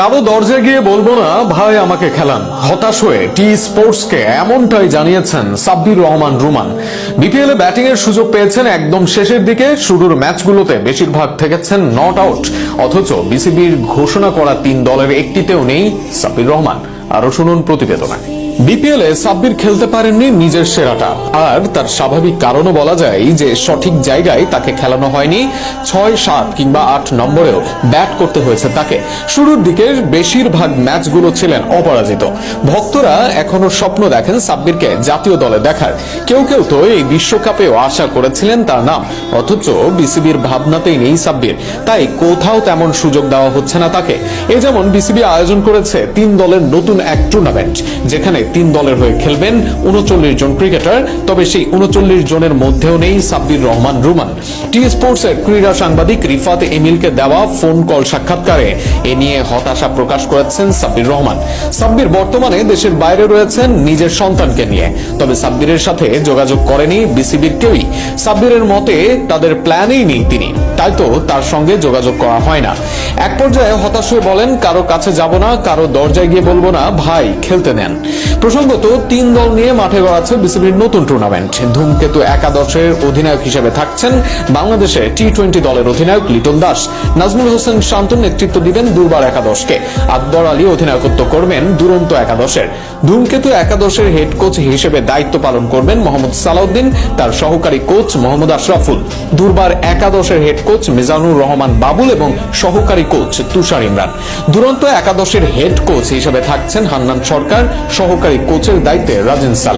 কারো দরজায় গিয়ে বলবো না ভাই আমাকে খেলান, হতাশ হয়ে টি স্পোর্টসকে এমনটাই জানিয়েছেন সাব্বির রহমান রুমান। বিপিএল এ ব্যাটিং এর সুযোগ পেয়েছেন একদম শেষের দিকে, শুরুর ম্যাচগুলোতে বেশিরভাগ থেকেছেন নট আউট, অথচ বিসিবির ঘোষণা করা 3 দলের একটিতেও নেই সাব্বির রহমান। আরো শুনুন প্রতিবেদনায়। বিপিএল এ সাব্বির খেলতে পারেননি নিজের সেরাটা, আর তার স্বাভাবিক কারণও বলা যায় যে সঠিক জায়গায় তাকে খেলানো হয়নি। 6, 7 কিংবা 8 নম্বরেও ব্যাট করতে হয়েছে তাকে। শুরুর দিকের বেশিরভাগ ম্যাচগুলো ছিলেন অপরাজিত। ভক্তরা এখনো স্বপ্ন দেখেন সাব্বিরকে জাতীয় দলে দেখার। কেউ কেউ তো এই বিশ্বকাপেও আশা করেছিলেন তার নাম, অথচ বিসিবির ভাবনাতেই নেই সাব্বির, তাই কোথাও তেমন সুযোগ দেওয়া হচ্ছে না তাকে। এ যেমন বিসিবি আয়োজন করেছে 3 দলের নতুন এক টুর্নামেন্ট, যেখানে 3 দলের হয়ে খেলবেন 39 জন ক্রিকেটার। তবে সেই 39 জনের মধ্যেও নেই সাব্বির রহমান রুমান। টি স্পোর্টস এর ক্রীড়া সাংবাদিক রিফাত এমিলকে দেওয়া ফোন কল সাক্ষাৎকারে এ নিয়ে হতাশা প্রকাশ করেছেন সাব্বির রহমান। সাব্বির বর্তমানে দেশের বাইরে রয়েছেন নিজের সন্তানকে নিয়ে, তবে সাব্বিরের সাথে যোগাযোগ করেনি বিসিবির কেউই। সাব্বিরের মতে তাদের প্ল্যানেই নেই তিনি, তাই তো তার সঙ্গে যোগাযোগ করা হয় না। এক পর্যায়ে হতাশ হয়ে বলেন, কারো কাছে যাব না, কারো দরজায় গিয়ে বলবো না ভাই খেলতে নেন। প্রসঙ্গত 3 দল নিয়ে মাঠে গড়াচ্ছে বিসিবির নতুন টুর্নামেন্ট। ধূমকেতু একাদশের অধিনায়ক হিসেবে থাকছেন বাংলাদেশের টি-20 দলের অধিনায়ক লিটন দাস। নাজমুল হোসেন শান্ত নেতৃত্ব দিবেন দুর্বার একাদশকে। আকবর আলী অধিনায়কত্ব করবেন দুরন্ত একাদশের। ধূমকেতু একাদশের হেড কোচ হিসেবে দায়িত্ব পালন করবেন মোহাম্মদ সালাউদ্দিন, তার সহকারী কোচ মোহাম্মদ আশরাফুল। দুর্বার একাদশের হেড কোচ মিজানুর রহমান বাবুল এবং সহকারী কোচ তুষার ইমরান। দুরন্ত একাদশের হেড কোচ হিসেবে থাকছেন হান্নান সরকার, সহকারী কোচের দায়িত্বে রাজেন সাল।